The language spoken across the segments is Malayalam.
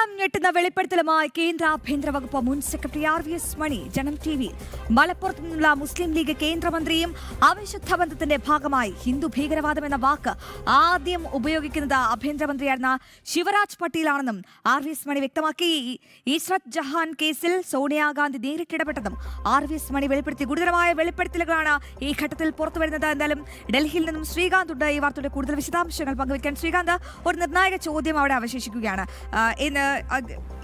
കേരളം ഞെട്ടുന്ന വെളിപ്പെടുത്തലുമായി കേന്ദ്ര ആഭ്യന്തര വകുപ്പ് മുൻ സെക്രട്ടറി RVS മണി ജനം ടിവിയിൽ. മലപ്പുറത്ത് നിന്നുള്ള മുസ്ലിം ലീഗ് കേന്ദ്രമന്ത്രിയും അവിശുദ്ധ ബന്ധത്തിന്റെ ഭാഗമായി ഹിന്ദു ഭീകരവാദം എന്ന വാക്ക് ആദ്യം ഉപയോഗിക്കുന്നത് ആഭ്യന്തരമന്ത്രിയായിരുന്ന ശിവരാജ് പട്ടീലാണെന്നും RVS മണി വ്യക്തമാക്കി. ഇസ്രത്ത് ജഹാൻ കേസിൽ സോണിയാഗാന്ധി നേരിട്ടിടപെട്ടതും RVS മണി വെളിപ്പെടുത്തി. ഗുരുതരമായ വെളിപ്പെടുത്തലുകളാണ് ഈ ഘട്ടത്തിൽ പുറത്തുവരുന്നത്. എന്തായാലും ഡൽഹിയിൽ നിന്നും ശ്രീകാന്ത് ഉണ്ട് ഈ വാർത്തയുടെ കൂടുതൽ വിശദാംശങ്ങൾ പങ്കുവയ്ക്കാൻ. ശ്രീകാന്ത്, ഒരു നിർണായക ചോദ്യം അവിടെ അവശേഷിക്കുകയാണ്.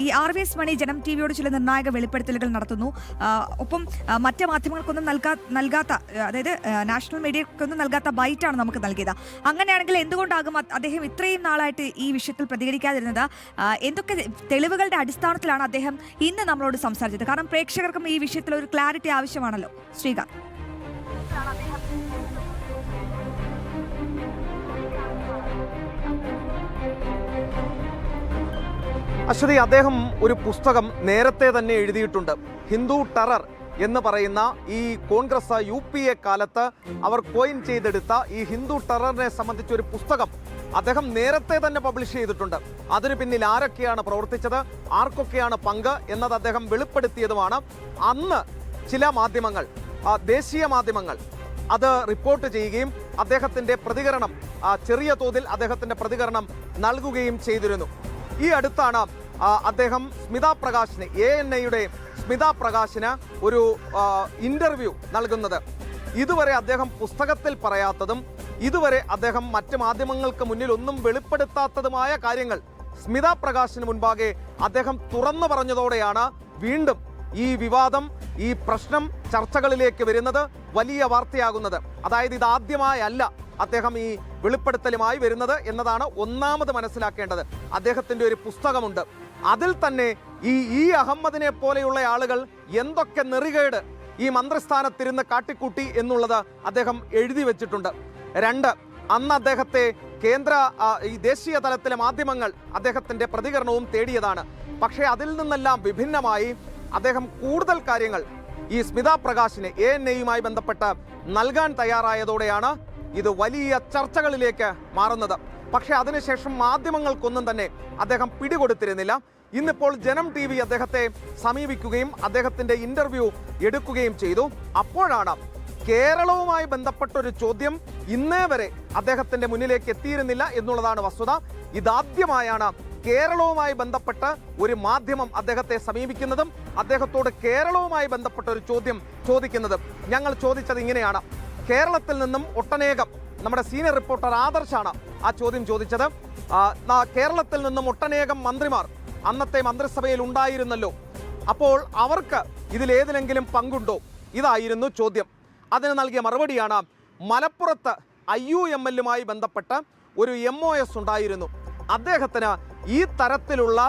ഈ RVS മണി ജനം ടിവിയോട് ചില നിർണായക വെളിപ്പെടുത്തലുകൾ നടത്തുന്നു. ഒപ്പം മറ്റ് മാധ്യമങ്ങൾക്കൊന്നും നൽകാത്ത, അതായത് നാഷണൽ മീഡിയക്കൊന്നും നൽകാത്ത ബൈറ്റാണ് നമുക്ക് നൽകിയത്. അങ്ങനെയാണെങ്കിൽ എന്തുകൊണ്ടാകും അദ്ദേഹം ഇത്രയും നാളായിട്ട് ഈ വിഷയത്തിൽ പ്രതികരിക്കാതിരുന്നത്? എന്തൊക്കെ തെളിവുകളുടെ അടിസ്ഥാനത്തിലാണ് അദ്ദേഹം ഇന്ന് നമ്മളോട് സംസാരിച്ചത്? കാരണം പ്രേക്ഷകർക്കും ഈ വിഷയത്തിൽ ഒരു ക്ലാരിറ്റി ആവശ്യമാണല്ലോ. ശ്രീകാന്ത്. അശ്വതി, അദ്ദേഹം ഒരു പുസ്തകം നേരത്തെ തന്നെ എഴുതിയിട്ടുണ്ട്. ഹിന്ദു ടെറർ എന്ന് പറയുന്ന ഈ കോൺഗ്രസ് UPA കാലത്ത് അവർ കോയിൻ ചെയ്തെടുത്ത ഈ ഹിന്ദു ടെററിനെ സംബന്ധിച്ച ഒരു പുസ്തകം അദ്ദേഹം നേരത്തെ തന്നെ പബ്ലിഷ് ചെയ്തിട്ടുണ്ട്. അതിനു പിന്നിൽ ആരൊക്കെയാണ് പ്രവർത്തിച്ചത്, ആർക്കൊക്കെയാണ് പങ്ക് എന്നത് അദ്ദേഹം വെളിപ്പെടുത്തിയതുമാണ്. അന്ന് ചില മാധ്യമങ്ങൾ, ദേശീയ മാധ്യമങ്ങൾ അത് റിപ്പോർട്ട് ചെയ്യുകയും അദ്ദേഹത്തിൻ്റെ പ്രതികരണം, ചെറിയ തോതിൽ അദ്ദേഹത്തിൻ്റെ പ്രതികരണം നൽകുകയും ചെയ്തിരുന്നു. ഈ അടുത്താണ് അദ്ദേഹം സ്മിത പ്രകാശിന്, ANIയുടെ സ്മിത പ്രകാശിന് ഒരു ഇന്റർവ്യൂ നൽകുന്നത്. ഇതുവരെ അദ്ദേഹം പുസ്തകത്തിൽ പറയാത്തതും ഇതുവരെ അദ്ദേഹം മറ്റ് മാധ്യമങ്ങൾക്ക് മുന്നിൽ ഒന്നും വെളിപ്പെടുത്താത്തതുമായ കാര്യങ്ങൾ സ്മിത പ്രകാശിന് മുൻപാകെ അദ്ദേഹം തുറന്നു പറഞ്ഞതോടെയാണ് വീണ്ടും ഈ വിവാദം, ഈ പ്രശ്നം ചർച്ചകളിലേക്ക് വരുന്നത്, വലിയ വാർത്തയാകുന്നത്. അതായത് ഇതാദ്യമായല്ല അദ്ദേഹം ഈ വെളിപ്പെടുത്തലുമായി വരുന്നത് എന്നതാണ് ഒന്നാമത് മനസ്സിലാക്കേണ്ടത്. അദ്ദേഹത്തിൻ്റെ ഒരു പുസ്തകമുണ്ട്. അതിൽ തന്നെ ഈ അഹമ്മദിനെ പോലെയുള്ള ആളുകൾ എന്തൊക്കെ നെറികേട് ഈ മന്ത്രിസ്ഥാനത്തിരുന്ന് കാട്ടിക്കൂട്ടി എന്നുള്ളത് അദ്ദേഹം എഴുതി വെച്ചിട്ടുണ്ട്. 2, അന്ന് അദ്ദേഹത്തെ ഈ ദേശീയ തലത്തിലെ മാധ്യമങ്ങൾ അദ്ദേഹത്തിൻ്റെ പ്രതികരണവും തേടിയതാണ്. പക്ഷേ അതിൽ നിന്നെല്ലാം വിഭിന്നമായി അദ്ദേഹം കൂടുതൽ കാര്യങ്ങൾ ഈ സ്മിത പ്രകാശിനെ ANIയുമായി ബന്ധപ്പെട്ട് നൽകാൻ തയ്യാറായതോടെയാണ് ഇത് വലിയ ചർച്ചകളിലേക്ക് മാറുന്നത്. പക്ഷേ അതിനുശേഷം മാധ്യമങ്ങൾക്കൊന്നും തന്നെ അദ്ദേഹം പിടികൊടുത്തിരുന്നില്ല. ഇന്നിപ്പോൾ ജനം TV അദ്ദേഹത്തെ സമീപിക്കുകയും അദ്ദേഹത്തിൻ്റെ ഇന്റർവ്യൂ എടുക്കുകയും ചെയ്തു. അപ്പോഴാണ് കേരളവുമായി ബന്ധപ്പെട്ടൊരു ചോദ്യം ഇന്നേ വരെ അദ്ദേഹത്തിൻ്റെ മുന്നിലേക്ക് എത്തിയിരുന്നില്ല എന്നുള്ളതാണ് വസ്തുത. ഇതാദ്യമായാണ് കേരളവുമായി ബന്ധപ്പെട്ട് ഒരു മാധ്യമം അദ്ദേഹത്തെ സമീപിക്കുന്നതും അദ്ദേഹത്തോട് കേരളവുമായി ബന്ധപ്പെട്ട ഒരു ചോദ്യം ചോദിക്കുന്നതും. ഞങ്ങൾ ചോദിച്ചത് ഇങ്ങനെയാണ്. കേരളത്തിൽ നിന്നും ഒട്ടനേകം, നമ്മുടെ സീനിയർ റിപ്പോർട്ടർ ആദർശാണ് ആ ചോദ്യം ചോദിച്ചത്. കേരളത്തിൽ നിന്നും ഒട്ടനേകം മന്ത്രിമാർ അന്നത്തെ മന്ത്രിസഭയിൽ ഉണ്ടായിരുന്നല്ലോ, അപ്പോൾ അവർക്ക് ഇതിലേതിലെങ്കിലും പങ്കുണ്ടോ? ഇതായിരുന്നു ചോദ്യം. അതിന് നൽകിയ മറുപടിയാണ്, മലപ്പുറത്ത് IUMLുമായി ബന്ധപ്പെട്ട് ഒരു MOS ഉണ്ടായിരുന്നു, അദ്ദേഹത്തിന് ഈ തരത്തിലുള്ള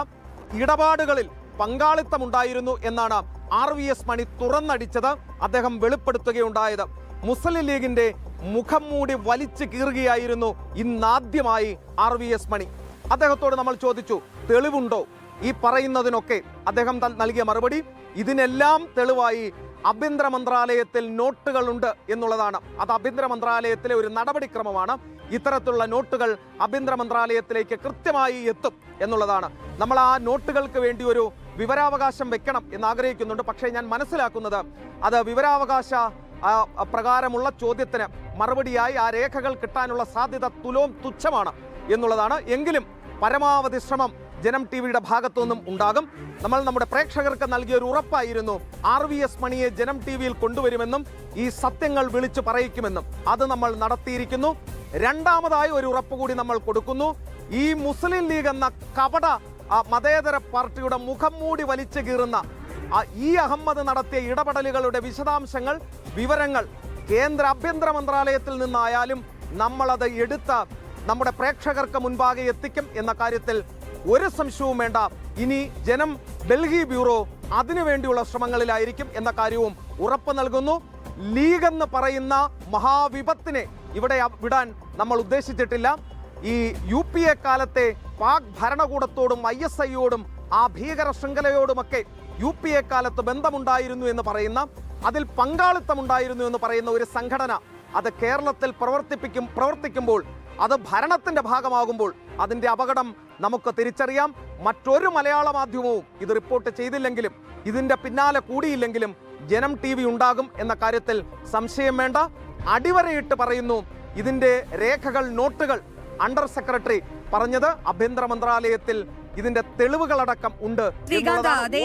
ഇടപാടുകളിൽ പങ്കാളിത്തമുണ്ടായിരുന്നു എന്നാണ് RVS മണി തുറന്നടിച്ചത്. അദ്ദേഹം വെളിപ്പെടുത്തുകയുണ്ടായത്. മുസ്ലിം ലീഗിന്റെ മുഖം മൂടി വലിച്ചു കീറുകയായിരുന്നു ഇന്നാദ്യമായി RVS മണി. അദ്ദേഹത്തോട് നമ്മൾ ചോദിച്ചു, തെളിവുണ്ടോ ഈ പറയുന്നതിനൊക്കെ? അദ്ദേഹം നൽകിയ മറുപടി, ഇതിനെല്ലാം തെളിവായി ആഭ്യന്തര മന്ത്രാലയത്തിൽ നോട്ടുകളുണ്ട് എന്നുള്ളതാണ്. അത് ആഭ്യന്തര മന്ത്രാലയത്തിലെ ഒരു നടപടിക്രമമാണ്. ഇത്തരത്തിലുള്ള നോട്ടുകൾ ആഭ്യന്തര മന്ത്രാലയത്തിലേക്ക് കൃത്യമായി എത്തും എന്നുള്ളതാണ്. നമ്മൾ ആ നോട്ടുകൾക്ക് വേണ്ടി ഒരു വിവരാവകാശം വെക്കണം എന്ന് ആഗ്രഹിക്കുന്നുണ്ട്. പക്ഷേ ഞാൻ മനസ്സിലാക്കുന്നത് അത് വിവരാവകാശ പ്രകാരമുള്ള ചോദ്യത്തിന് മറുപടിയായി ആ രേഖകൾ കിട്ടാനുള്ള സാധ്യത തുച്ഛമാണ് എന്നുള്ളതാണ്. എങ്കിലും പരമാവധി ശ്രമം ജനം TVയുടെ ഭാഗത്തു നിന്നും ഉണ്ടാകും. നമ്മൾ നമ്മുടെ പ്രേക്ഷകർക്ക് നൽകിയ ഒരു ഉറപ്പായിരുന്നു, RVS മണിയെ ജനം TVയിൽ കൊണ്ടുവരുമെന്നും ഈ സത്യങ്ങൾ വിളിച്ചു പറയിക്കുമെന്നും. അത് നമ്മൾ നടത്തിയിരിക്കുന്നു. രണ്ടാമതായി ഒരു ഉറപ്പ് കൂടി നമ്മൾ കൊടുക്കുന്നു. ഈ മുസ്ലിം ലീഗ് എന്ന കപട മതേതര പാർട്ടിയുടെ മുഖം മൂടി വലിച്ചു കീറുന്ന ഈ അഹമ്മദ് നടത്തിയ ഇടപെടലുകളുടെ വിശദാംശങ്ങൾ, വിവരങ്ങൾ കേന്ദ്ര ആഭ്യന്തര മന്ത്രാലയത്തിൽ നിന്നായാലും നമ്മളത് എടുത്ത് നമ്മുടെ പ്രേക്ഷകർക്ക് മുൻപാകെ എത്തിക്കും എന്ന കാര്യത്തിൽ ഒരു സംശയവും വേണ്ട. ഇനി ജനം ഡൽഹി ബ്യൂറോ അതിനുവേണ്ടിയുള്ള ശ്രമങ്ങളിലായിരിക്കും എന്ന കാര്യവും ഉറപ്പ് നൽകുന്നു. ലീഗ് എന്ന് പറയുന്ന മഹാവിപത്തിനെ ഇവിടെ വിടാൻ നമ്മൾ ഉദ്ദേശിച്ചിട്ടില്ല. ഈ UPA കാലത്തെ പാക് ഭരണകൂടത്തോടും ISIയോടും ആ ഭീകര ശൃംഖലയോടുമൊക്കെ UPA കാലത്ത് ബന്ധമുണ്ടായിരുന്നു എന്ന് പറയുന്ന, അതിൽ പങ്കാളിത്തമുണ്ടായിരുന്നു എന്ന് പറയുന്ന ഒരു സംഘടന അത് കേരളത്തിൽ പ്രവർത്തിക്കുമ്പോൾ, അത് ഭരണത്തിന്റെ ഭാഗമാകുമ്പോൾ അതിൻ്റെ അപകടം നമുക്ക് തിരിച്ചറിയാം. മറ്റൊരു മലയാള മാധ്യമവും ഇത് റിപ്പോർട്ട് ചെയ്തില്ലെങ്കിലും ഇതിന്റെ പിന്നാലെ കൂടിയില്ലെങ്കിലും ജനം TV ഉണ്ടാകും എന്ന കാര്യത്തിൽ സംശയം വേണ്ട. അടിവരയിട്ട് പറയുന്നു, ഇതിന്റെ രേഖകൾ, നോട്ടുകൾ അണ്ടർ സെക്രട്ടറി പറഞ്ഞത് ആഭ്യന്തര മന്ത്രാലയത്തിൽ ഇതിന്റെ തെളിവുകളടക്കം ഉണ്ട് ശ്രീകാന്ത്, എന്നുള്ളതാണ്.